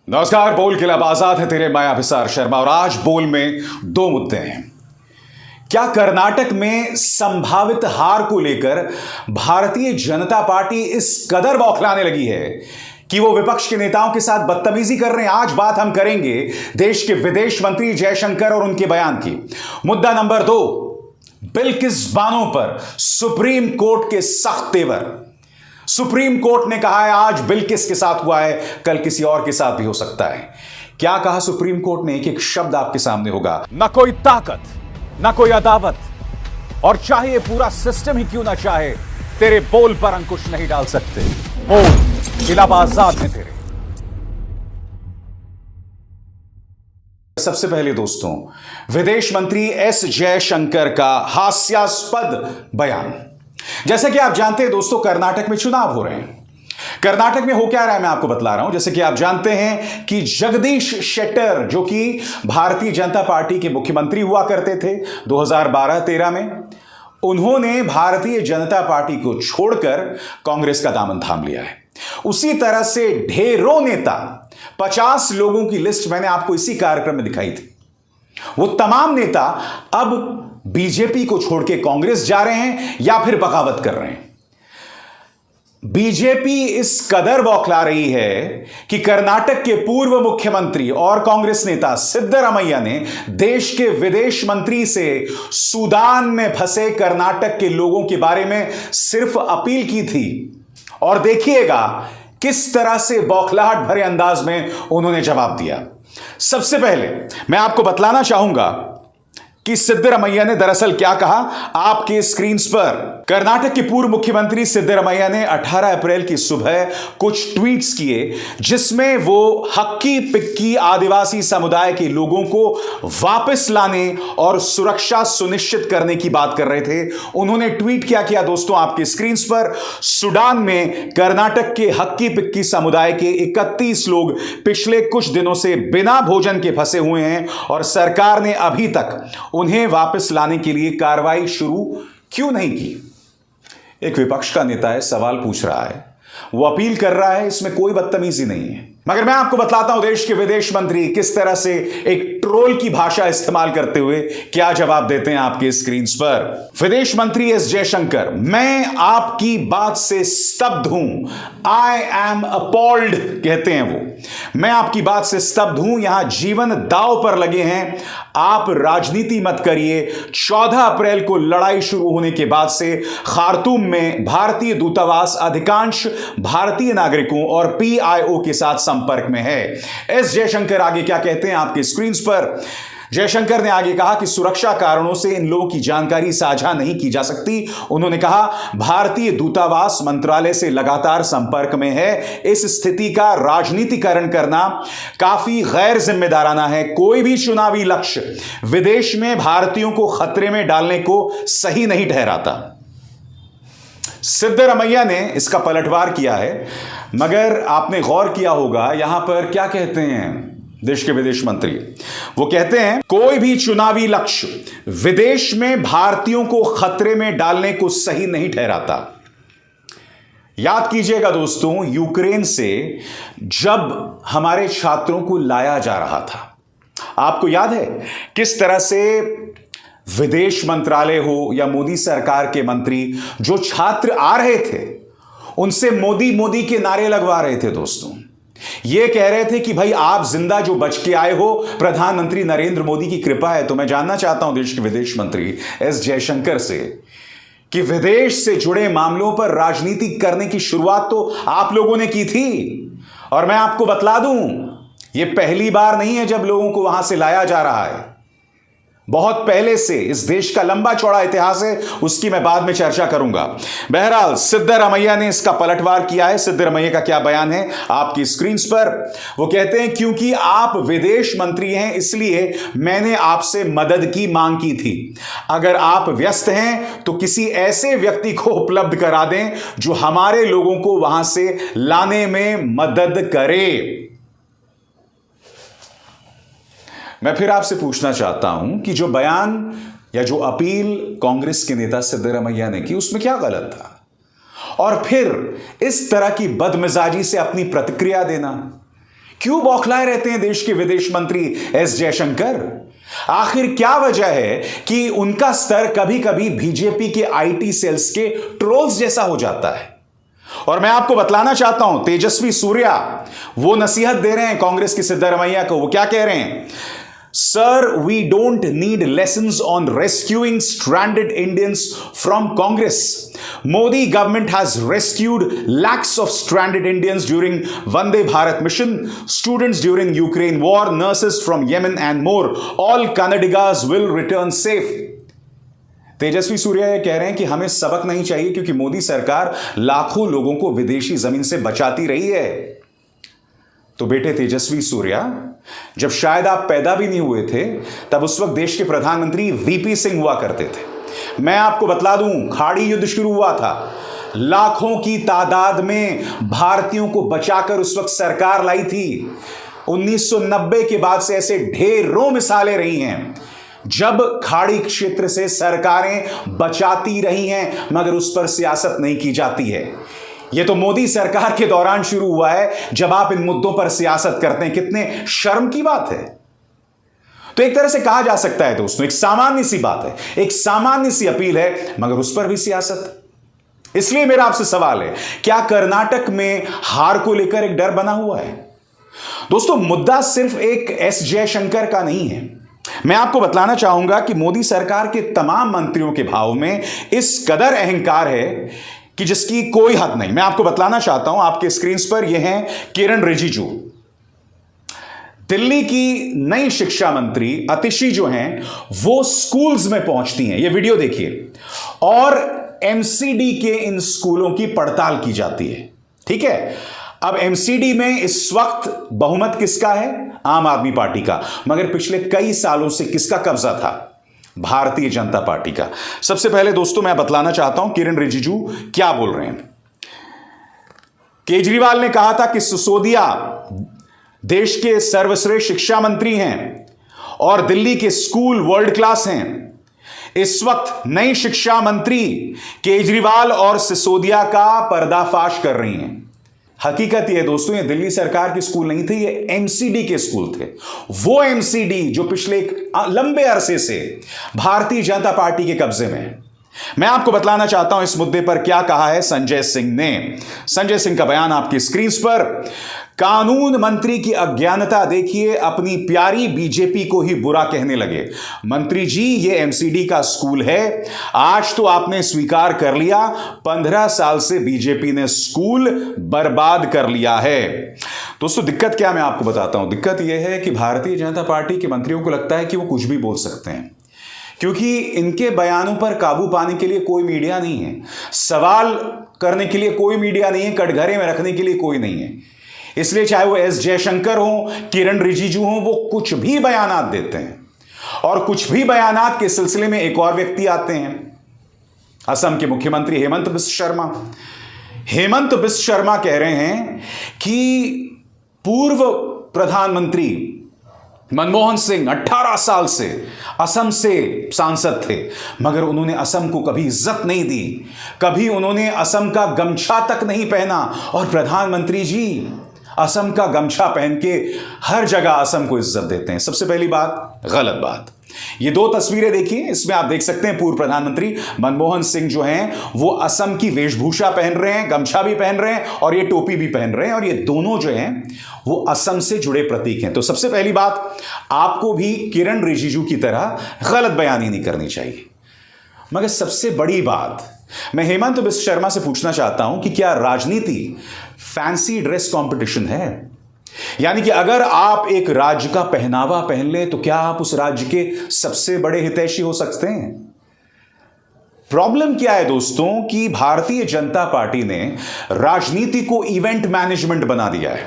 नमस्कार। बोल के लब आजाद है तेरे मैं अभिसार शर्मा और आज बोल में दो मुद्दे हैं। क्या कर्नाटक में संभावित हार को लेकर भारतीय जनता पार्टी इस कदर बौखलाने लगी है कि वो विपक्ष के नेताओं के साथ बदतमीजी कर रहे हैं? आज बात हम करेंगे देश के विदेश मंत्री जयशंकर और उनके बयान की। मुद्दा नंबर 2, बिल्किस बानो पर सुप्रीम कोर्ट के सख्त तेवर। सुप्रीम कोर्ट ने कहा है आज बिल्किस के साथ हुआ है, कल किसी और के साथ भी हो सकता है। क्या कहा सुप्रीम कोर्ट ने? एक एक शब्द आपके सामने होगा। न कोई ताकत, न कोई अदावत, और चाहे ये पूरा सिस्टम ही क्यों ना चाहे, तेरे बोल पर अंकुश नहीं डाल सकते। बोल इलाब आजाद है तेरे। सबसे पहले दोस्तों, विदेश मंत्री एस जयशंकर का हास्यास्पद बयान। जैसे कि आप जानते हैं दोस्तों, कर्नाटक में चुनाव हो रहे हैं। कर्नाटक में हो क्या रहा है मैं आपको बतला रहा हूं। जैसे कि आप जानते हैं कि जगदीश शेट्टर, जो कि भारतीय जनता पार्टी के मुख्यमंत्री हुआ करते थे 2012-13 में, उन्होंने भारतीय जनता पार्टी को छोड़कर कांग्रेस का दामन थाम लिया है। उसी तरह से ढेरों नेता, 50 लोगों की लिस्ट मैंने आपको इसी कार्यक्रम में दिखाई थी। वो तमाम नेता अब बीजेपी को छोड़ के कांग्रेस जा रहे हैं या फिर बगावत कर रहे हैं। बीजेपी इस कदर बौखला रही है कि कर्नाटक के पूर्व मुख्यमंत्री और कांग्रेस नेता सिद्धरामैया ने देश के विदेश मंत्री से सूडान में फंसे कर्नाटक के लोगों के बारे में सिर्फ अपील की थी। और देखिएगा किस तरह से बौखलाहट भरे अंदाज में उन्होंने जवाब दिया। सबसे पहले मैं आपको बतलाना चाहूंगा कि सिद्धरामैया ने दरअसल क्या कहा। आपके स्क्रीन पर कर्नाटक के पूर्व मुख्यमंत्री सिद्धरामैया ने 18 अप्रैल की सुबह कुछ ट्वीट्स किए, जिसमें वो हक्की पिक्की आदिवासी समुदाय के लोगों को वापस लाने और सुरक्षा सुनिश्चित करने की बात कर रहे थे। उन्होंने ट्वीट क्या किया दोस्तों, आपके स्क्रीन पर, सूडान में कर्नाटक के हक्की पिक्की समुदाय के 31 लोग पिछले कुछ दिनों से बिना भोजन के फंसे हुए हैं और सरकार ने अभी तक उन्हें वापस लाने के लिए कार्रवाई शुरू क्यों नहीं की। एक विपक्ष का नेता है, सवाल पूछ रहा है, वो अपील कर रहा है, इसमें कोई बदतमीजी नहीं है। मगर मैं आपको बतलाता हूं देश के विदेश मंत्री किस तरह से एक ट्रोल की भाषा इस्तेमाल करते हुए क्या जवाब देते हैं आपके स्क्रीन पर। विदेश मंत्री एस जयशंकर, मैं आपकी बात से स्तब्ध हूं। आई एम अपॉल्ड कहते हैं वो। मैं आपकी बात से स्तब्ध हूं। यहां जीवन दांव पर लगे हैं। आप राजनीति मत करिए। 14 अप्रैल को लड़ाई शुरू होने के बाद से खार्तूम में भारतीय दूतावास अधिकांश भारतीय नागरिकों और पीआईओ के साथ संपर्क में है। एस जयशंकर आगे क्या कहते हैं आपके स्क्रीन पर। जयशंकर ने आगे कहा कि सुरक्षा कारणों से इन लोगों की जानकारी साझा नहीं की जा सकती। उन्होंने कहा भारतीय दूतावास मंत्रालय से लगातार संपर्क में है। इस स्थिति का राजनीतिकरण करना काफी गैर जिम्मेदाराना है। कोई भी चुनावी लक्ष्य विदेश में भारतीयों को खतरे में डालने को सही नहीं ठहराता। सिद्धरामैया ने इसका पलटवार किया है, मगर आपने गौर किया होगा यहां पर क्या कहते हैं देश के विदेश मंत्री। वो कहते हैं कोई भी चुनावी लक्ष्य विदेश में भारतीयों को खतरे में डालने को सही नहीं ठहराता। याद कीजिएगा दोस्तों, यूक्रेन से जब हमारे छात्रों को लाया जा रहा था, आपको याद है किस तरह से विदेश मंत्रालय हो या मोदी सरकार के मंत्री जो छात्र आ रहे थे उनसे मोदी मोदी के नारे लगवा रहे थे दोस्तों। ये कह रहे थे कि भाई आप जिंदा जो बच के आए हो, प्रधानमंत्री नरेंद्र मोदी की कृपा है। तो मैं जानना चाहता हूं देश के विदेश मंत्री एस जयशंकर से कि विदेश से जुड़े मामलों पर राजनीति करने की शुरुआत तो आप लोगों ने की थी। और मैं आपको बतला दूं, यह पहली बार नहीं है जब लोगों को वहां से लाया जा रहा है। बहुत पहले से इस देश का लंबा चौड़ा इतिहास है, उसकी मैं बाद में चर्चा करूंगा। बहरहाल सिद्धरामैया ने इसका पलटवार किया है। सिद्धरामैया का क्या बयान है आपकी स्क्रीन पर। वो कहते हैं क्योंकि आप विदेश मंत्री हैं इसलिए मैंने आपसे मदद की मांग की थी। अगर आप व्यस्त हैं तो किसी ऐसे व्यक्ति को उपलब्ध करा दें जो हमारे लोगों को वहां से लाने में मदद करे। मैं फिर आपसे पूछना चाहता हूं कि जो बयान या जो अपील कांग्रेस के नेता सिद्धरामैया ने की, उसमें क्या गलत था? और फिर इस तरह की बदमिजाजी से अपनी प्रतिक्रिया देना, क्यों बौखलाए रहते हैं देश के विदेश मंत्री एस जयशंकर? आखिर क्या वजह है कि उनका स्तर कभी कभी बीजेपी के आईटी सेल्स के ट्रोल्स जैसा हो जाता है? और मैं आपको बतलाना चाहता हूं, तेजस्वी सूर्या वो नसीहत दे रहे हैं कांग्रेस के सिद्धरामैया को। वो क्या कह रहे हैं? Sir, we don't need lessons on rescuing stranded Indians from Congress. Modi government has rescued lakhs of stranded Indians during Vande Bharat mission, students during Ukraine war, nurses from Yemen and more. All Kannadigas will return safe. Tejasvi Surya ये कह रहे हैं कि हमें सबक नहीं चाहिए क्योंकि मोदी सरकार लाखों लोगों को विदेशी जमीन से बचाती रही है। तो बेटे तेजस्वी सूर्या, जब शायद आप पैदा भी नहीं हुए थे, तब उस वक्त देश के प्रधानमंत्री वीपी सिंह हुआ करते थे। मैं आपको बतला दूं, खाड़ी युद्ध शुरू हुआ था, लाखों की तादाद में भारतीयों को बचाकर उस वक्त सरकार लाई थी। 1990 के बाद से ऐसे ढेरों मिसालें रही हैं जब खाड़ी क्षेत्र से सरकारें बचाती रही हैं मगर उस पर सियासत नहीं की जाती है। यह तो मोदी सरकार के दौरान शुरू हुआ है जब आप इन मुद्दों पर सियासत करते हैं। कितने शर्म की बात है। तो एक तरह से कहा जा सकता है दोस्तों, एक सामान्य सी बात है, एक सामान्य सी अपील है, मगर उस पर भी सियासत। इसलिए मेरा आपसे सवाल है, क्या कर्नाटक में हार को लेकर एक डर बना हुआ है? दोस्तों, मुद्दा सिर्फ एक एस जयशंकर का नहीं है। मैं आपको बतलाना चाहूंगा कि मोदी सरकार के तमाम मंत्रियों के भाव में इस कदर अहंकार है कि जिसकी कोई हद नहीं। मैं आपको बतलाना चाहता हूं, आपके स्क्रीन पर यह हैं किरण रिजिजू। दिल्ली की नई शिक्षा मंत्री अतिशी जो हैं वो स्कूल्स में पहुंचती हैं, ये वीडियो देखिए, और एमसीडी के इन स्कूलों की पड़ताल की जाती है। ठीक है, अब एमसीडी में इस वक्त बहुमत किसका है? आम आदमी पार्टी का, मगर पिछले कई सालों से किसका कब्जा था? भारतीय जनता पार्टी का। सबसे पहले दोस्तों मैं बतलाना चाहता हूं किरण रिजिजू क्या बोल रहे हैं। केजरीवाल ने कहा था कि सिसोदिया देश के सर्वश्रेष्ठ शिक्षा मंत्री हैं और दिल्ली के स्कूल वर्ल्ड क्लास हैं। इस वक्त नई शिक्षा मंत्री केजरीवाल और सिसोदिया का पर्दाफाश कर रही हैं। हकीकत यह दोस्तों, ये दिल्ली सरकार के स्कूल नहीं थे, ये एमसीडी के स्कूल थे। वो एमसीडी जो पिछले एक लंबे अरसे से भारतीय जनता पार्टी के कब्जे में है। मैं आपको बतलाना चाहता हूं इस मुद्दे पर क्या कहा है संजय सिंह ने। संजय सिंह का बयान आपकी स्क्रीन पर। कानून मंत्री की अज्ञानता देखिए, अपनी प्यारी बीजेपी को ही बुरा कहने लगे। मंत्री जी, ये एमसीडी का स्कूल है, आज तो आपने स्वीकार कर लिया 15 साल से बीजेपी ने स्कूल बर्बाद कर लिया है। दोस्तों दिक्कत क्या, मैं आपको बताता हूं। दिक्कत यह है कि भारतीय जनता पार्टी के मंत्रियों को लगता है कि वो कुछ भी बोल सकते हैं, क्योंकि इनके बयानों पर काबू पाने के लिए कोई मीडिया नहीं है, सवाल करने के लिए कोई मीडिया नहीं है, कटघरे में रखने के लिए कोई नहीं है। इसलिए चाहे वो एस जयशंकर हो, किरण रिजिजू हो, वो कुछ भी बयानात देते हैं। और कुछ भी बयानात के सिलसिले में एक और व्यक्ति आते हैं, असम के मुख्यमंत्री हेमंत बिस्व शर्मा। हेमंत बिस्व शर्मा कह रहे हैं कि पूर्व प्रधानमंत्री मनमोहन सिंह 18 साल से असम से सांसद थे, मगर उन्होंने असम को कभी इज्जत नहीं दी, कभी उन्होंने असम का गमछा तक नहीं पहना। और प्रधानमंत्री जी असम का गमछा पहन के हर जगह असम को इज्जत देते हैं। सबसे पहली बात, गलत बात। ये दो तस्वीरें देखिए, इसमें आप देख सकते हैं पूर्व प्रधानमंत्री मनमोहन सिंह जो हैं वो असम की वेशभूषा पहन रहे हैं, गमछा भी पहन रहे हैं और ये टोपी भी पहन रहे हैं, और ये दोनों जो हैं वो असम से जुड़े प्रतीक हैं। तो सबसे पहली बात, आपको भी किरण रिजिजू की तरह गलत बयानी नहीं करनी चाहिए। मगर सबसे बड़ी बात, मैं हेमंत बिस्व शर्मा से पूछना चाहता हूं कि क्या राजनीति फैंसी ड्रेस कंपटीशन है? यानी कि अगर आप एक राज्य का पहनावा पहन ले तो क्या आप उस राज्य के सबसे बड़े हितैषी हो सकते हैं? प्रॉब्लम क्या है दोस्तों कि भारतीय जनता पार्टी ने राजनीति को इवेंट मैनेजमेंट बना दिया है।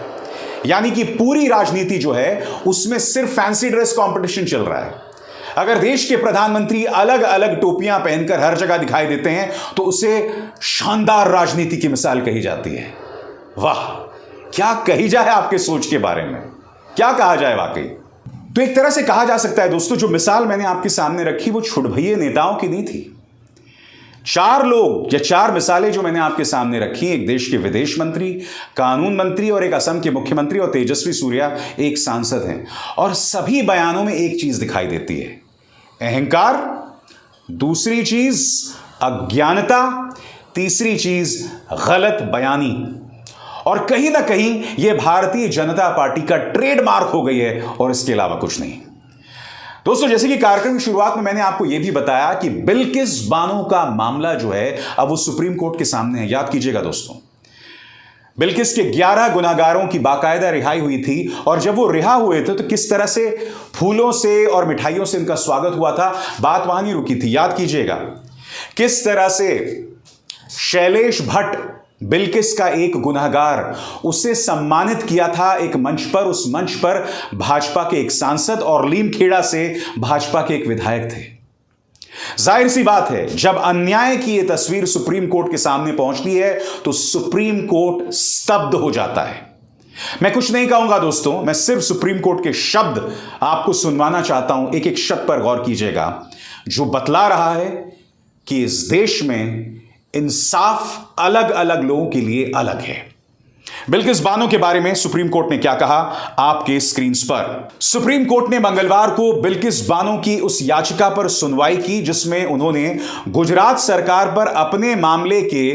यानी कि पूरी राजनीति जो है उसमें सिर्फ फैंसी ड्रेस कंपटीशन चल रहा है। अगर देश के प्रधानमंत्री अलग अलग टोपियां पहनकर हर जगह दिखाई देते हैं तो उसे शानदार राजनीति की मिसाल कही जाती है। वाह, क्या कही जाए आपके सोच के बारे में, क्या कहा जाए वाकई। तो एक तरह से कहा जा सकता है दोस्तों, जो मिसाल मैंने आपके सामने रखी वो छुटभइये नेताओं की नहीं थी। चार लोग या चार मिसालें जो मैंने आपके सामने रखी, एक देश के विदेश मंत्री, कानून मंत्री और एक असम के मुख्यमंत्री और तेजस्वी सूर्या एक सांसद हैं, और सभी बयानों में एक चीज दिखाई देती है, अहंकार, दूसरी चीज अज्ञानता, तीसरी चीज गलत बयानी। और कहीं ना कहीं यह भारतीय जनता पार्टी का ट्रेडमार्क हो गई है और इसके अलावा कुछ नहीं। दोस्तों, जैसे कि कार्यक्रम की शुरुआत में मैंने आपको यह भी बताया कि बिल्किस बानो का मामला जो है अब वो सुप्रीम कोर्ट के सामने है। याद कीजिएगा दोस्तों, बिल्किस के 11 गुनाहगारों की बाकायदा रिहाई हुई थी, और जब वो रिहा हुए थे तो किस तरह से फूलों से और मिठाइयों से उनका स्वागत हुआ था। बात वहां नहीं रुकी थी। याद कीजिएगा किस तरह से शैलेश भट्ट, बिल्किस का एक गुनहगार, उसे सम्मानित किया था एक मंच पर। उस मंच पर भाजपा के एक सांसद और लीमखेड़ा से भाजपा के एक विधायक थे। जाहिर सी बात है, जब अन्याय की यह तस्वीर सुप्रीम कोर्ट के सामने पहुंचती है तो सुप्रीम कोर्ट स्तब्ध हो जाता है। मैं कुछ नहीं कहूंगा दोस्तों, मैं सिर्फ सुप्रीम कोर्ट के शब्द आपको सुनवाना चाहता हूं। एक एक शब्द पर गौर कीजिएगा, जो बतला रहा है कि इस देश में इंसाफ अलग अलग लोगों के लिए अलग है। बिल्किस बानो के बारे में सुप्रीम कोर्ट ने क्या कहा, आपके स्क्रीन पर। सुप्रीम कोर्ट ने मंगलवार को बिल्किस बानो की उस याचिका पर सुनवाई की जिसमें उन्होंने गुजरात सरकार पर अपने मामले के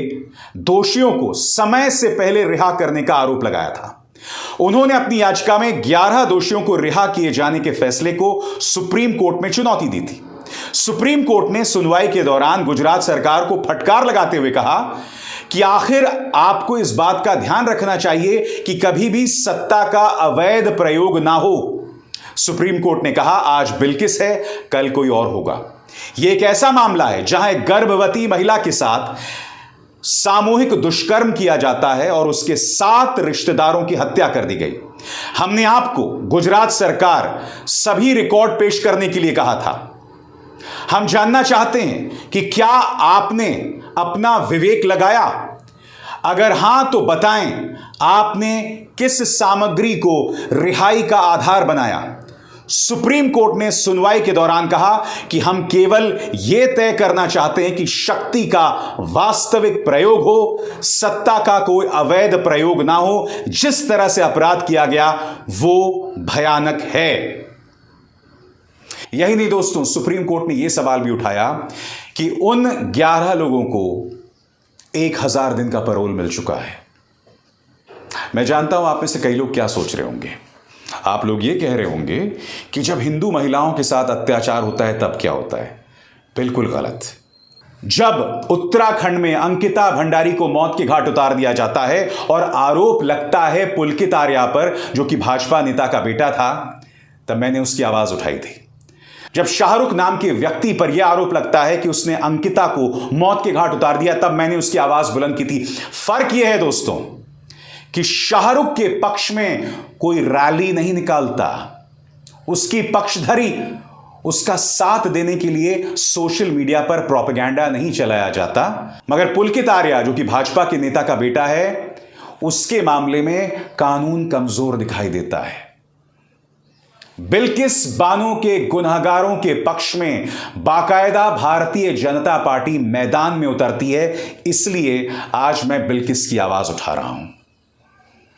दोषियों को समय से पहले रिहा करने का आरोप लगाया था। उन्होंने अपनी याचिका में 11 दोषियों को रिहा किए जाने के फैसले को सुप्रीम कोर्ट में चुनौती दी थी। सुप्रीम कोर्ट ने सुनवाई के दौरान गुजरात सरकार को फटकार लगाते हुए कहा कि आखिर आपको इस बात का ध्यान रखना चाहिए कि कभी भी सत्ता का अवैध प्रयोग ना हो। सुप्रीम कोर्ट ने कहा, आज बिल्किस है, कल कोई और होगा। यह एक ऐसा मामला है जहां एक गर्भवती महिला के साथ सामूहिक दुष्कर्म किया जाता है और उसके 7 रिश्तेदारों की हत्या कर दी गई। हमने आपको गुजरात सरकार सभी रिकॉर्ड पेश करने के लिए कहा था। हम जानना चाहते हैं कि क्या आपने अपना विवेक लगाया? अगर हां तो बताएं, आपने किस सामग्री को रिहाई का आधार बनाया? सुप्रीम कोर्ट ने सुनवाई के दौरान कहा कि हम केवल यह तय करना चाहते हैं कि शक्ति का वास्तविक प्रयोग हो, सत्ता का कोई अवैध प्रयोग ना हो। जिस तरह से अपराध किया गया वो भयानक है। यही नहीं दोस्तों, सुप्रीम कोर्ट ने यह सवाल भी उठाया कि उन 11 लोगों को 1000 दिन का पैरोल मिल चुका है। मैं जानता हूं आप में से कई लोग क्या सोच रहे होंगे। आप लोग ये कह रहे होंगे कि जब हिंदू महिलाओं के साथ अत्याचार होता है तब क्या होता है। बिल्कुल गलत। जब उत्तराखंड में अंकिता भंडारी को मौत के घाट उतार दिया जाता है और आरोप लगता है पुलकित आर्या पर, जो कि भाजपा नेता का बेटा था, तब मैंने उसकी आवाज उठाई थी। जब शाहरुख नाम के व्यक्ति पर यह आरोप लगता है कि उसने अंकिता को मौत के घाट उतार दिया, तब मैंने उसकी आवाज बुलंद की थी। फर्क यह है दोस्तों कि शाहरुख के पक्ष में कोई रैली नहीं निकालता, उसकी पक्षधरी, उसका साथ देने के लिए सोशल मीडिया पर प्रोपेगेंडा नहीं चलाया जाता। मगर पुलकित आर्या, जो कि भाजपा के नेता का बेटा है, उसके मामले में कानून कमजोर दिखाई देता है। बिल्किस बानो के गुनहगारों के पक्ष में बाकायदा भारतीय जनता पार्टी मैदान में उतरती है। इसलिए आज मैं बिल्किस की आवाज उठा रहा हूं।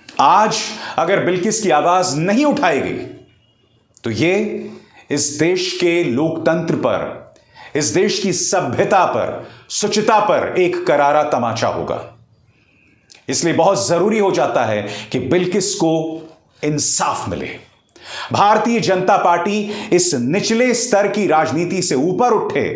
आज अगर बिल्किस की आवाज नहीं उठाई गई तो यह इस देश के लोकतंत्र पर, इस देश की सभ्यता पर, शुचिता पर एक करारा तमाचा होगा। इसलिए बहुत जरूरी हो जाता है कि बिल्किस को इंसाफ मिले। भारतीय जनता पार्टी इस निचले स्तर की राजनीति से ऊपर उठे।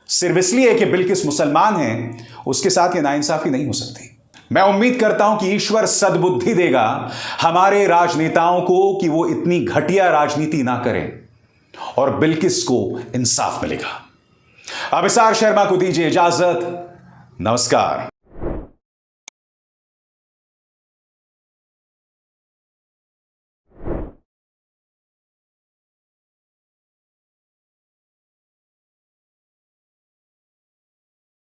सिर्फ इसलिए कि बिल्किस मुसलमान है, उसके साथ यह नाइंसाफी नहीं हो सकती। मैं उम्मीद करता हूं कि ईश्वर सद्बुद्धि देगा हमारे राजनेताओं को कि वो इतनी घटिया राजनीति ना करें और बिल्किस को इंसाफ मिलेगा। अभिसार शर्मा को दीजिए इजाजत। नमस्कार।